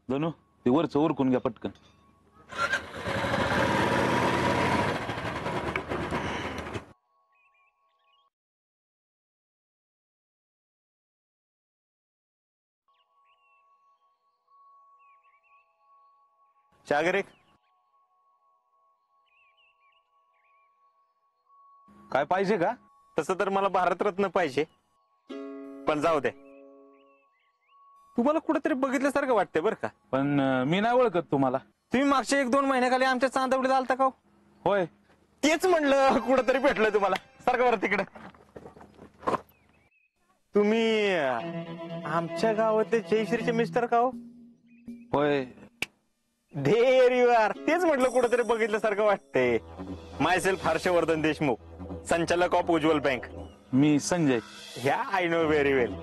जणू ते वरचं उरकून घ्या पटकन. चागरे काय पाहिजे का? तसं तर मला भारतरत्न पाहिजे, पण जाऊ दे. तुम्हाला कुठेतरी बघितल्यासारखं वाटतंय बरं का. पण मी नाही ओळखत तुम्हाला. तुम्ही मागच्या 1-2 महिन्याखाली आमच्या चांदवडीत आलता का? होय. तेच म्हणलं कुठेतरी भेटलं तुम्हाला. सारखं बरं तिकडे. तुम्ही आमच्या गावातले जयश्रीचे मिस्टर का? होय. There you are. तेच म्हटलं कुठेतरी बघितल्यासारखं वाटतंय. माय सेल्फ हर्षवर्धन देशमुख, संचालक ऑफ उज्ज्वल बँक. मी संजय. ह्या आय नो व्हेरी वेल.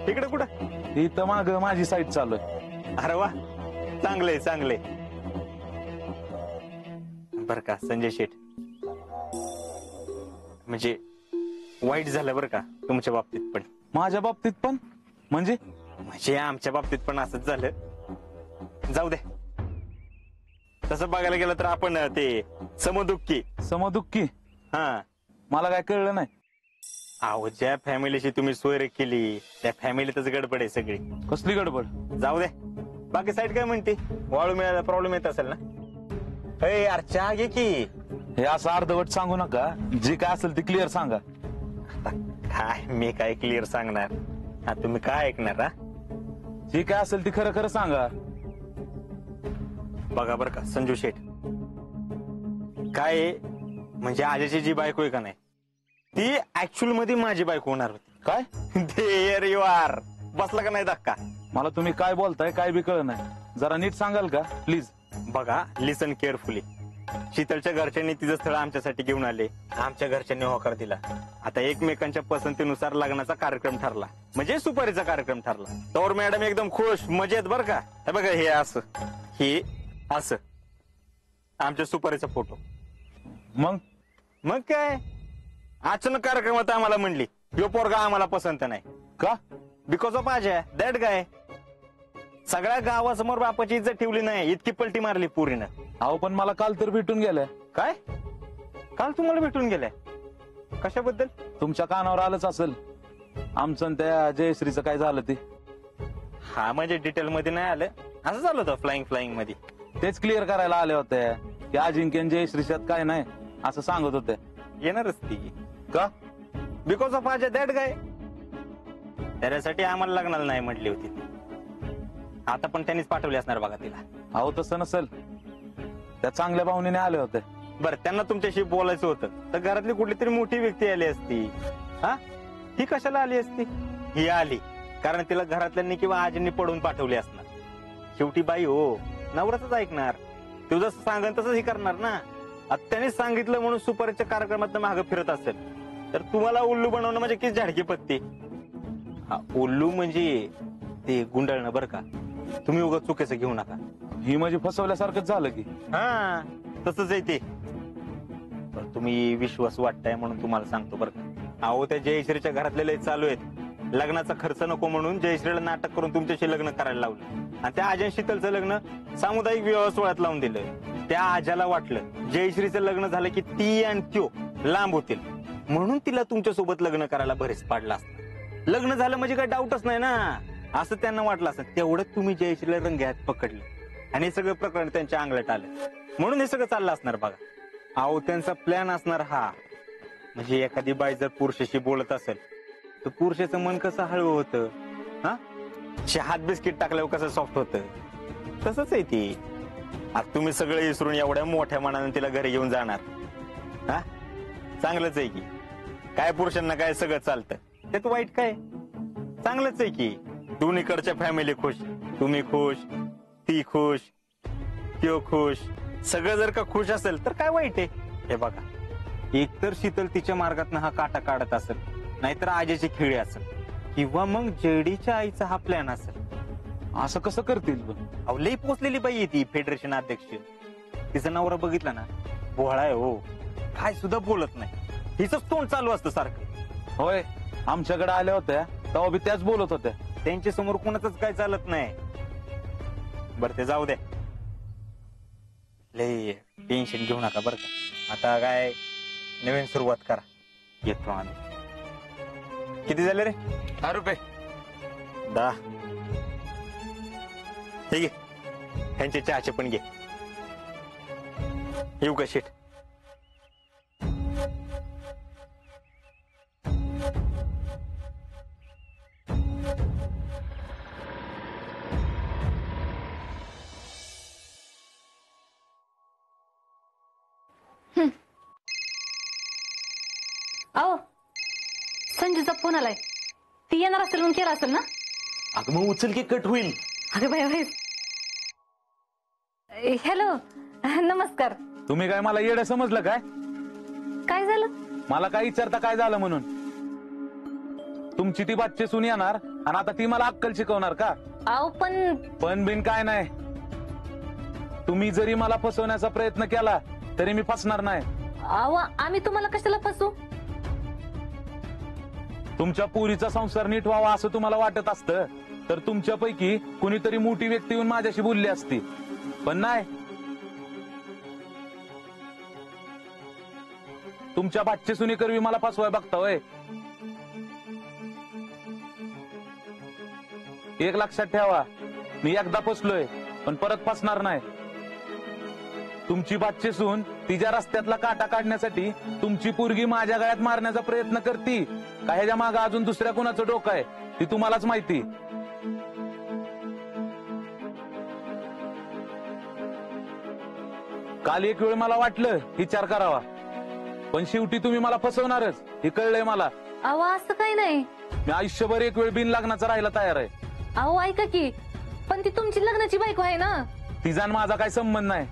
इकडे कुठं? इथं माग माझी साईट चालू आहे. अरे वा, चांगलंय चांगलंय. बर का संजय शेठ, म्हणजे वाईट झालं बरं का तुमच्या बाबतीत पण. माझ्या बाबतीत पण? म्हणजे आमच्या बाबतीत पण असंच झालं. जाऊ दे. तसं बघायला गेलं तर आपण ते समदुःखी. समदुःखी? हा. मला काय कळलं नाही. अहो, ज्या फॅमिलीशी तुम्ही सोय केली त्या फॅमिलीतच गडबड आहे सगळी. कसली गडबड? जाऊ दे. बाकी साईड काय म्हणते? वाळू मिळायला प्रॉब्लेम येत असेल ना? हे यार, चहा घे की. हे असं अर्धवट सांगू नका. जे काय असेल ते क्लिअर सांगा. काय मी काय क्लिअर सांगणार? तुम्ही काय ऐकणार? जे काय असेल ते खरं खरं सांगा. बघा बरं का संजू शेठ, काय म्हणजे आजची जी बायको आहे का नाही, ती ऍक्च्युअल मध्ये माझी बायको होणार होती. काय? There you are. बसला का नाही धक्का? मला तुम्ही काय बोलताय काय बी कळ नाही. जरा नीट सांगाल का प्लीज? बघा, लिसन केअरफुली. शीतलच्या घरच्यांनी तिचं स्थळ आमच्यासाठी घेऊन आले. आमच्या घरच्यांनी होकार दिला. आता एकमेकांच्या पसंतीनुसार लग्नाचा कार्यक्रम ठरला, म्हणजे सुपारीचा कार्यक्रम ठरला. तर मॅडम एकदम खुश मजेत बरं का. हे बघा, हे असं, हे असं आमच्या सुपारीचा फोटो. मग काय, अचानक कार्यक्रमात आम्हाला म्हणली यो पोरगा आम्हाला पसंत नाही. का? बिकॉज ऑफ आजा दॅट गाय. सगळ्या गावासमोर बापाची इज्जत ठेवली नाही, इतकी पलटी मारली पुरीनं. अहो, पण मला काल तर भेटून गेल्या. काय? काल तुम्हाला भेटून गेल्या? कशाबद्दल? तुमच्या कानावर आलंच असेल आमचं त्या जयश्रीचं काय झालं ते. हा, म्हणजे डिटेल मध्ये नाही आलं. असं झालं होतं फ्लाइंग मध्ये. तेच क्लिअर करायला आले होते की अजिंक्य जयश्रीच्यात काय नाही असं सांगत होते. येणारच ती. का? बिकॉज ऑफ आजा दॅट गाय. त्याच्यासाठी आम्हाला लग्नाला नाही म्हटली होती. आता पण त्यांनीच पाठवली असणार बघा तिला. अहो, तसं नसेल. त्या चांगल्या भावनेने आले होते. बरं, त्यांना तुमच्याशी बोलायचं होतं तर घरातली कुठली तरी मोठी व्यक्ती आली असती. हा, ही कशाला आली असती? ही आली कारण तिला घरातल्यांनी किंवा आजींनी पडून पाठवली असणार. शेवटी बाई हो, नवऱ्याच ऐकणार. तू जसं सांगन तसंच ही करणार ना. त्यांनीच सांगितलं म्हणून सुपारीच्या कार्यक्रमात मागं फिरत असेल तर तुम्हाला उल्लू बनवणं म्हणजे किती झाडकी पत्ती. उल्लू म्हणजे ते गुंडाळणं बरं का. तुम्ही उगाच चुकीचं घेऊ नका. ही म्हणजे फसवल्यासारखंच झालं की. हा, तसंच आहे ते. तुम्ही विश्वास वाटताय म्हणून तुम्हाला सांगतो बरं का. अहो, त्या जयश्रीच्या घरातले लय चालू आहेत. लग्नाचा खर्च नको म्हणून जयश्रीला नाटक करून तुमच्याशी लग्न करायला लावलं आणि त्या आजा शीतलचं लग्न सामुदायिक विवाह सोहळ्यात लावून दिलं. त्या आजाला वाटलं जयश्रीचं लग्न झालं की ती आणि त्यो लांब होतील म्हणून तिला तुमच्यासोबत लग्न करायला भरीस पाडला असतं. लग्न झालं म्हणजे काही डाऊटच नाही ना, असं त्यांना वाटलं असतं. तेवढं तुम्ही जयश्रीला रंग्यात पकडलं आणि हे सगळं प्रकरण त्यांच्या अंगलट आलं म्हणून हे सगळं चाललं असणार बघा. अहो, त्यांचा प्लॅन असणार हा. म्हणजे एखादी बाई जर पुरुषाशी बोलत असेल तर पुरुषाचं मन कसं हळवं होतं, हा, चहात बिस्किट टाकल्यावर कसं सॉफ्ट होतं, तसंच आहे ती. आता तुम्ही सगळे विसरून एवढ्या मोठ्या मनाने तिला घरी घेऊन जाणार. हा, चांगलंच आहे की. काय पुरुषांना काय सगळं चालतं, त्यात वाईट काय? चांगलंच आहे की. दोन्हीकडच्या फॅमिली खुश, तुम्ही खुश, ती खुश, त्यो खुश. सगळं जर का खुश असेल तर काय वाईट आहे? हे बघा, एकतर शीतल तिच्या मार्गातनं हा काटा काढत असेल, नाहीतर आजीची खिळी असेल, किंवा मग जेडीच्या आईचा हा प्लॅन असेल. असं कसं करतील? अहो, लई पोचलेली बाई आहे ती, फेडरेशन अध्यक्ष. तिचा नवरा बघितला ना, बोहळा आहे हो, काय सुद्धा बोलत नाही. हिचंच तोंड चालू असतं सारखं. होय, आमच्याकडे आल्या होत्या तेव्हा बी त्याच बोलत होत्या. त्यांच्या समोर कोणाच काय चालत नाही. बरं ते जाऊ द्या. लय टेन्शन घेऊ नका बरं का. आता काय नवीन सुरुवात करा. येतो आम्ही. किती झाले रे? 10 रुपये. 10. ठीक आहे, ह्यांचे चहाचे पण घे. येऊ का शेट? अहो, संजूचा फोन आलाय. ती येणार असेल म्हणून केला असेल ना. अगं मग उचल की, कट होईल. अगं बाय बाय. हॅलो, नमस्कार. तुम्ही काय मला येडं समजलं काय? काय झालं? मला काय विचारता काय झालं म्हणून? तुमची ती बच्चे सून येणार आणि आता ती मला अक्कल शिकवणार का? अहो पण बिन काय नाही. तुम्ही जरी मला फसवण्याचा प्रयत्न केला तरी मी फसणार नाही. अहो, आम्ही तुम्हाला कशाला फसू? तुमच्या पुरीचा संसार नीट व्हावा असं तुम्हाला वाटत असतं तर तुमच्यापैकी कुणीतरी मोठी व्यक्ती येऊन माझ्याशी बोलली असती, पण नाही. तुमच्या बच्चे सुनी करवी मला फसवाय बघता होय. एक लक्षात ठेवा, मी एकदा फसलोय पण परत फसणार नाही. तुमची बच्चे सून तिच्या रस्त्यातला काटा काढण्यासाठी तुमची पोरगी माझ्या गळ्यात मारण्याचा प्रयत्न करती का ह्याच्या मागे अजून दुसऱ्या कुणाचं डोकं आहे ती तुम्हालाच माहिती. काल एक वेळ मला वाटलं विचार करावा, पण शेवटी तुम्ही मला फसवणारच हे कळलंय मला. अहो, असं काही नाही. मी आयुष्यभर एक वेळ बिन लग्नाचा राहायला तयार आहे. अहो ऐका की, पण ती तुमची लग्नाची बायको आहे ना. तिचा आणि माझा काही संबंध नाही.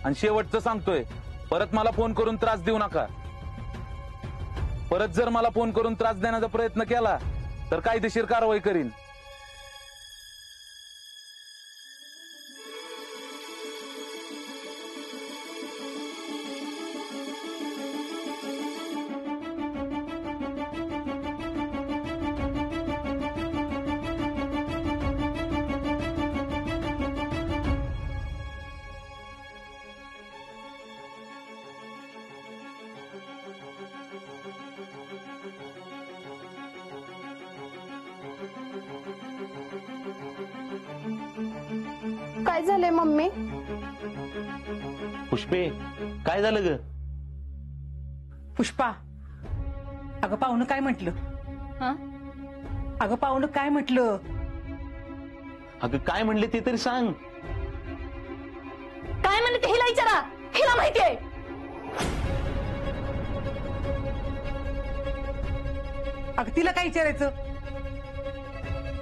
आणि शेवटचं सांगतोय, परत मला फोन करून त्रास देऊ नका. परत जर मला फोन करून त्रास देण्याचा प्रयत्न केला तर कायदेशीर कारवाई करीन. काय झालंय मम्मी? पुष्पे, काय झालं ग? पुष्पा, अगं पाहुणं काय म्हटलं? हं? अगं पाहुणं काय म्हटलं? अगं काय म्हणले ते तरी सांग. काय म्हणते ते हिला विचारा, हिला माहितीये. अगं तिला काय विचारायचं?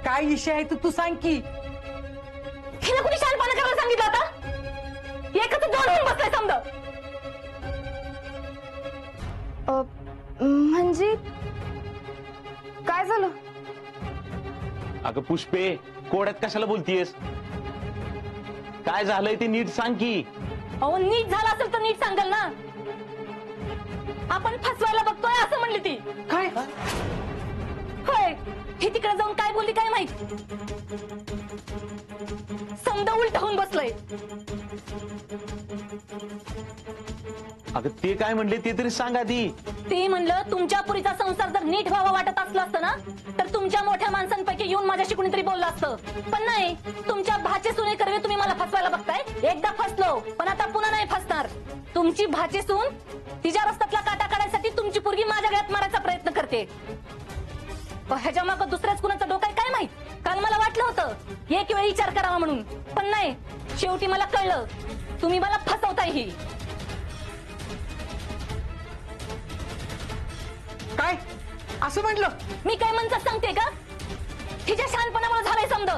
काय विषय आहे तू सांग की. हिला कुणी शहाणपणा करायला सांगितलं आता? एकच दोन होऊन बसलाय समजा. म्हणजे काय झालं? अगं पुष्पे, कोड्यात कशाला बोलतीयस? काय झालंय ते नीट सांग की. अहो, नीट झालं असेल तर नीट सांगाल ना. आपण फसवायला बघतोय असं म्हणली ती. काय? होय, ही तिकडे जाऊन काय बोलली काय माहित. समजा उलट होऊन बसलंय. अगं ते काय म्हणले ते तरी सांग आधी. ते म्हणलं तुमच्या पुरीचा संसार जर नीट व्हावा वाटत असला असतं ना तर तुमच्या मोठ्या माणसांपैकी येऊन माझ्याशी कुणीतरी बोललं असतं. पण नाही, तुमच्या भाचे सुने करवे तुम्ही मला फसवायला बघताय. एकदा फसलो पण आता पुन्हा नाही फसणार. तुमची भाचे सून तिच्या रस्त्यातला काटा काढायसाठी तुमची पोरगी माझ्या गळ्यात मारायचा प्रयत्न करते. ह्याच्या मागं दुसऱ्याच कुणाचं डोकं आहे काय माहित. काल मला वाटलं होतं एक वेळ विचार करावा म्हणून, पण नाही, शेवटी मला कळलं तुम्ही मला फसवताय. ही काय असं म्हटलं? मी काय म्हणतात सांगते का? तिच्या शहाणपणामुळे झालंय समज.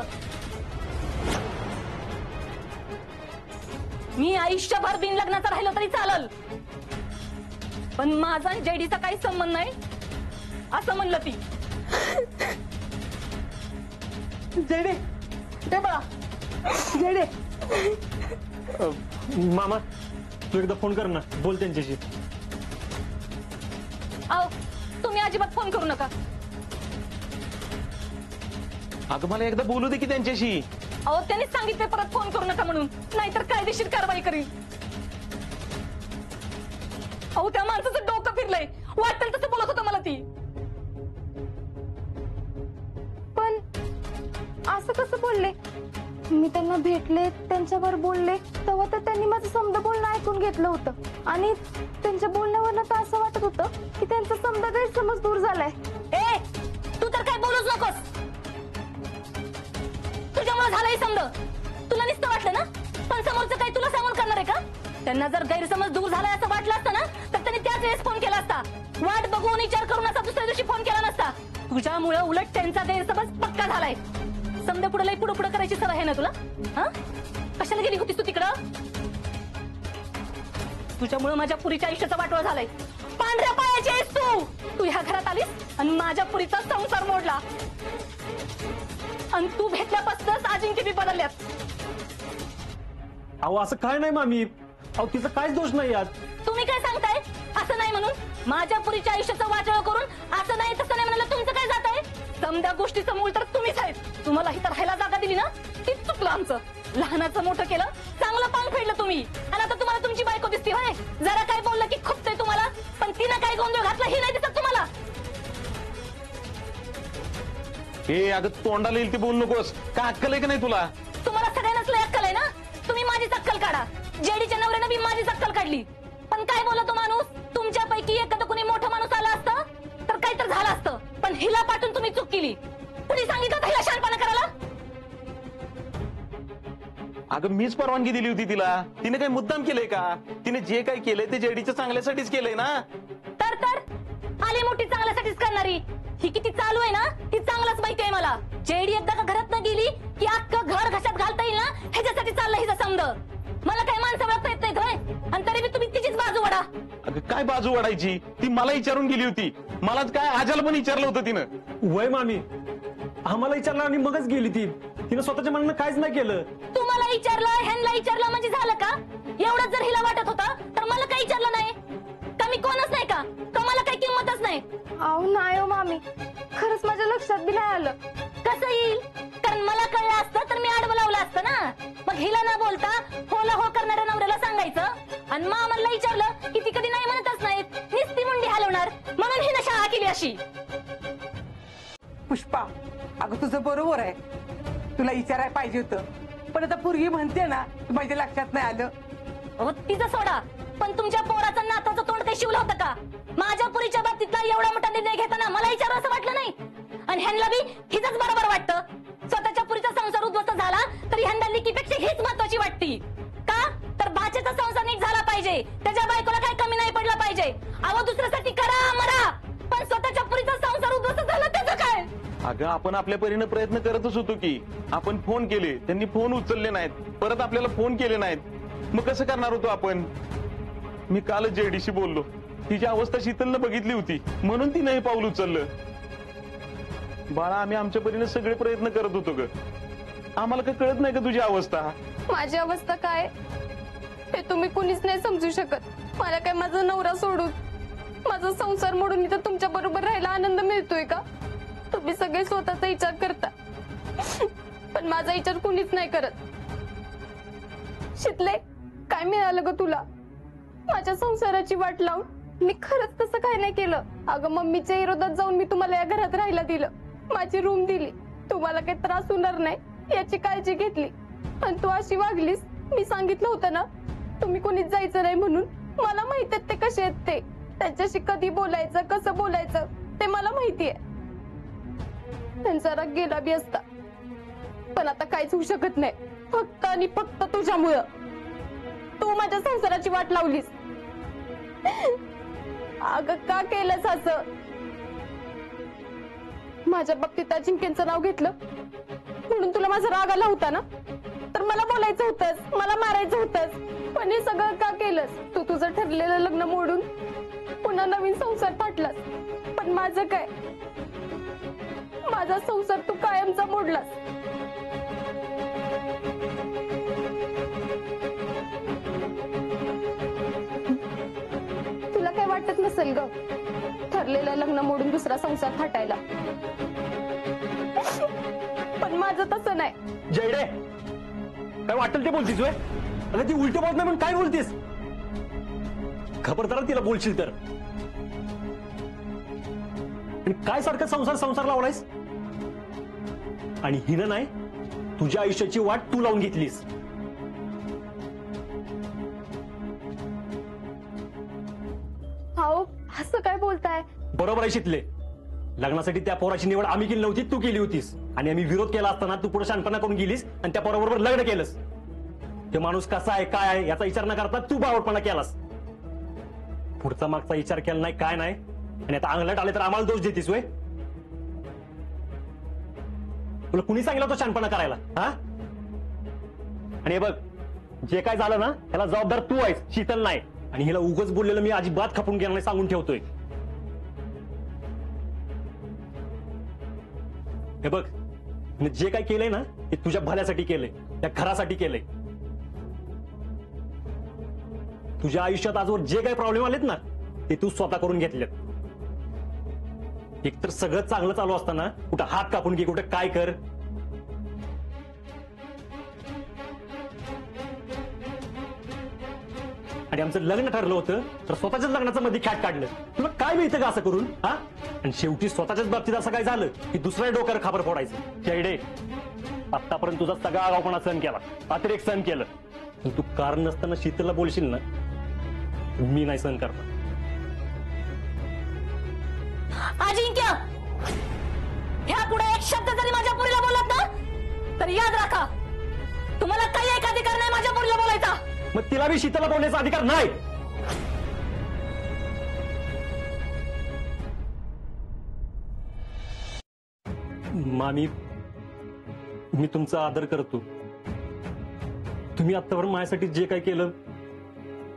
मी आयुष्यभर बिन लग्नाचा राहिलो तरी चालल, पण माझा आणि जयडीचा काही संबंध नाही असं म्हणलं ती. जेडे, ते बघा जेडे. मामा, तू एकदा फोन कर ना, बोल त्यांच्याशी. अहो, तुम्ही अजिबात फोन करू नका. अगं मला एकदा बोलू दे की त्यांच्याशी. अहो त्यांनीच सांगितले परत फोन करू नका म्हणून, नाहीतर कायदेशीर कारवाई करीन. अहो त्या माणसाचं डोकं फिरलंय, वाटेल तसं बोलत होतं मला ती. पण असं कसं बोलले? मी त्यांना भेटले, त्यांच्यावर बोलले, तेव्हा तर त्यांनी माझं समजा बोलणं ऐकून घेतलं होतं आणि त्यांच्या बोलण्यावरनं तर असं वाटत होतं की त्यांचा समजा गैरसमज दूर झालाय. ए तू तर काय बोलूच नकोस, तुझ्यामुळे झालंय समजा. तुला नुसतं वाटलं ना, पण समोरचं काय तुला सांगून करणार आहे का? त्यांना जर गैरसमज दूर झालाय असं वाटलं असतं ना, तर त्यांनी त्याच वेळेस फोन केला असता. वाट बघून विचार करून असा दुसऱ्या दिवशी फोन केला नसता. तुझ्यामुळे उलट त्यांचा गैरसमज पक्का झालाय. समजा पुढे लई पुढे पुढे करायची सवय आहे ना तुला? हा कशाला गेली होतीस तू तिकडं? तुझ्यामुळे माझ्या पुरीच्या आयुष्याचा वाटोळा झालाय. पांढऱ्या पायाची आहेस तू ह्या घरात आलीस आणि माझ्या पुरीचा संसार मोडला. आणि तू भेटल्यापासूनच अजिंक्य बी बदलल्यात. अहो असं काय नाही मामी, अहो तिचा काहीच दोष नाही यात. तुम्ही काय सांगताय? असं नाही म्हणून माझ्या पुरीच्या आयुष्याचा वाटोळा करून असं नाही तसं नाही म्हणाला तुमचं काय जात आहे? समजा गोष्टीचं मूळ तर तुम्हीच आहेत. तुम्हाला इथं राहायला जागा दिली ना, तीच चुकलं आमचं. लहानाचं मोठं केलं, चांगलं पांग फेडलं तुम्ही, आणि आता तुम्हाला तुमची बायको दिसते होय. जरा काय बोललं की खुपतंय तुम्हाला, पण तिनं काय गोंधळ घातला हे नाही दिसत तुम्हाला. हे अगं तोंडाला येईल ते बोलू नकोस. काय अक्कल आहे का नाही तुला? तुम्हाला सगळ्यांनाच लय अक्कल आहे ना. तुम्ही माझीच अक्कल काढा. जेडीच्या नवऱ्यानं बी माझीच अक्कल काढली. पण काय बोलतो माणूस? तुमच्यापैकी एखादं कुणी मोठं माणूस आला असतं तर काही तर झालं असतं, पण हिला पाठवून तुम्ही चूक केली. कुणी सांगितलं तर हिला शहाणपणा करायला? अगं मीच परवानगी दिली होती तिला. तिने काही मुद्दाम केलंय का? तिने जे काही केलंय ते जेडीच्या चांगल्यासाठीच केलंय ना. तर आली मोठी चांगल्यासाठीच करणारी. ही किती चालू आहे ना, ती चांगलाच माहिती आहे मला. जेडी एकदा का घरात न गेली की अख्खं घर घशात घालता येईल ना, ह्याच्यासाठी चाललंय हिचं समज. मला काही माणसं ओळखता येत नाहीत होय, आणि तरी बी तुम्ही तिचीच बाजू वडा. अगं काय बाजू वाढायची? ती मला विचारून गेली होती. मलाच काय आजाला पण विचारलं होतं तिनं. वय मामी, आम्हाला विचारलं आणि मगच गेली ती. तिनं स्वतःच्या मनानं काहीच नाही केलं. तुम्हाला विचारलं, ह्यांना विचारलं म्हणजे झालं का? एवढंच जर हिला वाटत होता तर मला काही विचारलं नाही का? मी कोणच नाही का? मला काही किंमतच नाही? अहो नाही हो मामी, खरंच माझ्या लक्षात बी नाही आलं. कसं येईल? कारण मला कळलं असतं तर मी आडवं लावलं असतं ना. मग हिला न बोलता होला हो करणाऱ्या नवऱ्याला सांगायचं, आणि मामाला विचारलं की ती कधी नाही म्हणतच नाहीत, नुसती मुंडी हलवणार, म्हणून हिनं शाळा केली अशी. पुष्पा, अगं तुझं बरोबर आहे, तुला विचारायला पाहिजे होतं, पण आता पोरगी म्हणते ना, माझ्या लक्षात नाही आलं. अहो तिचं सोडा, पण तुमच्या पोराचं नाताचं तोंड काही शिवलं होतं का? माझ्या पुरीच्या बाबतीतला एवढा मोठा निर्णय घेताना मला विचारावं असं वाटलं नाही? आणि ह्यांना बी हिचंच बरोबर वाटतं. स्वतःच्या पुरीचा संसार उद्ध्वस्त झाला तरी ह्यांना लिकीपेक्षा हीच महत्वाची वाटती का? तर भाच्याचा संसार नीट झाला पाहिजे, त्याच्या बायकोला काही कमी नाही पडला पाहिजे. अहो दुसऱ्यासाठी करा मरा, पण स्वतःच्या पुरीचा संसार उद्ध्वस्त झाला त्याचं काय? अगं आपण आपल्या परीनं प्रयत्न करतच होतो की. आपण फोन केले, त्यांनी फोन उचलले नाहीत, परत आपल्याला फोन केले नाहीत. मग कसं करणार होतो आपण? मी कालच जेडीशी बोललो, तिची अवस्था शीतलनं बघितली होती म्हणून तिने हे पाऊल उचललं. बाळा, आम्ही आमच्या परीने सगळे प्रयत्न करत होतो ग. आम्हाला काय कळत नाही का तुझी अवस्था? माझी अवस्था काय हे तुम्ही कुणीच नाही समजू शकत. मला काय माझा नवरा सोडून, माझा संसार मोडून इथं तुमच्या बरोबर राहायला आनंद मिळतोय का? तुम्ही सगळे स्वतःचा विचार करता, पण माझा विचार कुणीच नाही करत. शितले, काय मिळालं ग तुला? माझ्या संसाराची वाट लावून मी खरंच तसं काय नाही केलं. अगं मम्मीच्या विरोधात जाऊन मी तुम्हाला या घरात राहायला दिलं, माझी रूम दिली, तुम्हाला काही त्रास होणार नाही याची काळजी घेतली, आणि तू अशी वागलीस. मी सांगितलं होतं ना तुम्ही कोणीच जायचं नाही म्हणून. मला माहित आहे ते कसे आहेत, ते त्यांच्याशी कधी बोलायचं, कसं बोलायचं ते मला माहितीये. त्यांचा राग गेला बी असता, पण आता काहीच होऊ शकत नाही. फक्त आणि फक्त तुझ्यामुळं. तू माझ्या संसाराची वाट लावलीस. अगं का केलंस असं? माझ्या बाबतीत अजिंक्यचं नाव घेतलं म्हणून तुला माझा राग आला होता ना? तर मला बोलायचं होतंस, मला मारायचं होतंस, पण हे सगळं का केलंस? तू तुझं ठरलेलं लग्न मोडून पुन्हा नवीन संसार पाठलास. पण माझं काय? माझा संसार तू कायमचा मोडलास. तुला काय वाटत नसेल ग ठरलेलं लग्न मोडून दुसरा संसार थाटायला, पण माझं तसं नाही. जयडे, काय वाटेल ते बोलतीस वय? अगं ती उलट बोलत नाही पण काय बोलतीस? खबरदार तिला बोलशील तर. आणि काय सारखं संसार लावलायस? आणि हिनं नाही तुझ्या आयुष्याची वाट तू लावून घेतलीस. भाऊ असं काय बोलताय? बरोबर आहे शितले. लग्नासाठी त्या पोराची निवड आम्ही केली नव्हती, तू केली होतीस. आणि आम्ही विरोध केला असताना तू पुढे शांतपणा करून गेलीस आणि त्या पोराबरोबर लग्न केलंस. ते माणूस कसा आहे काय आहे याचा विचार न करता तू बावटपणा केलास. पुढचा मागचा विचार केला नाही काय नाही आणि आता अंगलट आले तर आम्हाला दोष देतीस वय? तुला कुणी सांगितलं तो शांतपणा करायला हा? आणि हे बघ जे काय झालं ना त्याला जबाबदार तू आहेस, शीतल नाही. आणि हिला उगाच बोललेलं मी अजिबात खपून घेणार नाही सांगून ठेवतोय. हे बघ जे काय केलंय ना ते तुझ्या भल्यासाठी केलंय, त्या घरासाठी केलंय. तुझ्या आयुष्यात आजवर जे काही प्रॉब्लेम आलेत ना ते तू स्वतः करून घेतलेत. एकतर सगळं चांगलं चालू असताना कुठं हात कापून घे, कुठं काय कर. आणि आमचं लग्न ठरलं होतं तर स्वतःच्याच लग्नाचं मध्ये खॅट काढलं. तुला काय मिळतं का असं करून हा? आणि शेवटी स्वतःच्याच बाबतीत असं काय झालं की दुसऱ्या डोक्यावर खाबर फोडायचं. चैडे आतापर्यंत तुझा सगळा आगाऊपणा सहन केला, अतिरेक सहन केलं. पण तू कारण नसताना शीतलला बोलशील ना मी नाही सहन करणार. अजिंक्य ह्या पुढे एक शब्द जरी माझ्या पुरीला बोलत ना तर याद राखा तुम्हाला काही एक अधिकार नाही माझ्या पुरीला बोलायचा. मग तिला बी शीतलला बोलण्याचा अधिकार नाही. मामी मी तुमचा आदर करतो. तुम्ही आतापर्यंत माझ्यासाठी जे काय केलं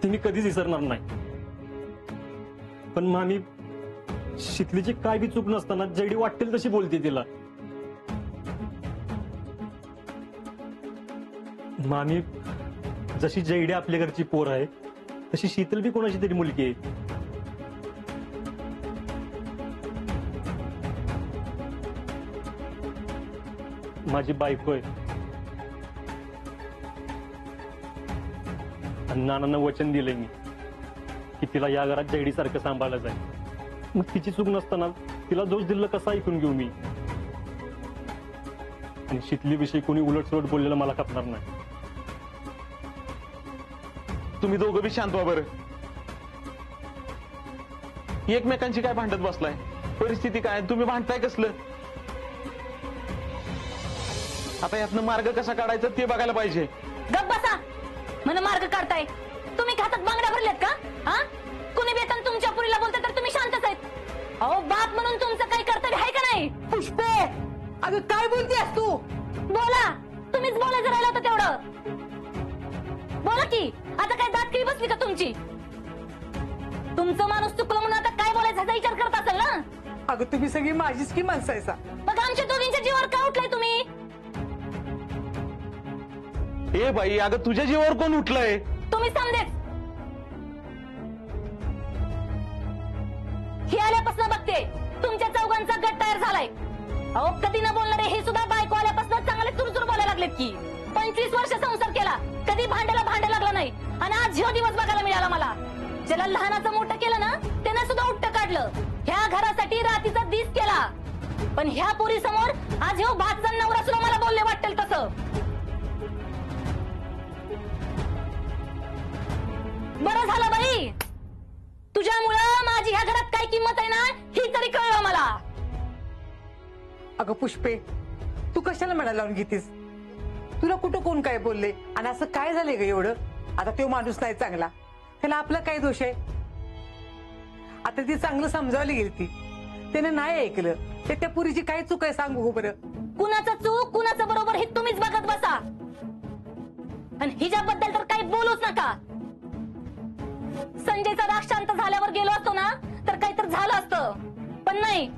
ते मी कधीच विसरणार नाही. पण मामी शीतलीची काय बी चूक नसताना जेवढी वाटेल तशी बोलते तिला. मामी जशी जैडे आपल्या घरची पोर आहे तशी शीतल बी कोणाची तरी मुलगी आहे. माझी बायको आहे. आणि नानांना वचन दिलंय मी की तिला या घरात जैडी सारखं सांभाळलं जाईल. मग तिची चूक नसताना तिला दोष दिला कसा ऐकून घेऊ मी? आणि शीतलीविषयी कोणी उलटसुलट बोललेलं मला खपणार नाही. तुम्ही दोघं बी शांत व्हा बरं. एकमेकांची काय भांडत बसलाय? परिस्थिती काय, तुम्ही भांडताय कसलं? आता यातनं मार्ग कसा काढायचा ते बघायला पाहिजे. गप बसा म्हण मार्ग काढताय. तुम्ही खातात बांगड्या भरल्यात का? हा कुणी बेतन तुमच्या पुरीला बोलते तर तुम्ही शांतच आहेत. अहो बाप म्हणून तुमचं काही कर्तव्य आहे का नाही? पुष्पे अगं काय बोलतेस तू? बोला तुम्हीच बोलायचं राहिलं होतं तेवढं. बोला की आता काय दात किळी बसली का तुमची? तुमचं माणूस चुकलं म्हणून आता काय बोलायचा ह्याचा विचार करत असेल ना? अगं तुम्ही सगळी माझीच की माणसं आहेसा. मग आमच्या दोघींच्या जीवावर का उठलाय तुम्ही? ए बाई अगं तुझ्या जीवावर कोण उठलंय? तुम्ही समजेच. ही आल्यापासून बघते तुमच्या चौघांचा गट तयार झालाय. अहो कधी न बोलणारे हे सुद्धा बायको आल्यापासून चांगले चुरचुर बोलायला लागलेत की. 25 वर्ष संसार केला कधी भांड्याला भांडं लागलं नाही. आणि आज ह्यो दिवस बघायला मिळाला मला. ज्याला लहानाचं मोठं केलं ना त्यानं सुद्धा उट्ट काढलं. ह्या घरासाठी रातीचा दिस केला. पण ह्या पोरी समोर आज ह्यो भातचा नवरा सुद्धा मला बोलले वाटेल तसं. बरं झालं बाई तुझ्यामुळं माझी ह्या घरात काय किंमत आहे ना ही तरी कळलं मला. अगं पुष्पे तू कशाला मला लावून घेतीस? तुला कुठं कोण काय बोलले आणि असं काय झालंय ग एवढं? आता तो माणूस नाही चांगला, त्याला आपला काय दोष आहे? आता ती चांगलं समजावली गेली ती, त्याने नाही ऐकलं. ते त्या पुरीची काय चूक आहे सांगू हो बरं? कुणाचं चूक कुणाचं बरोबर हे तुम्हीच बघत बसा. आणि हिच्याबद्दल तर काही बोलूच नका. संजयचा राग शांत झाल्यावर गेलो असतो ना तर काहीतरी झालं असतं. पण नाही.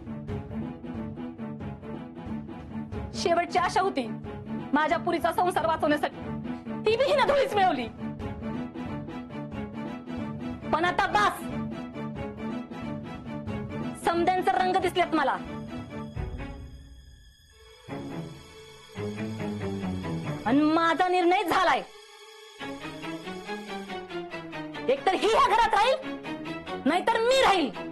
शेवटची आशा होती माझ्या पुरीचा संसार वाचवण्यासाठी, ती बी हिनं धुळीच मिळवली. पण आता बास. समद्यांचे रंग दिसलेत मला. आणि माझा निर्णय झालाय. एकतर ही ह्या घरात राहील नाहीतर मी राहील.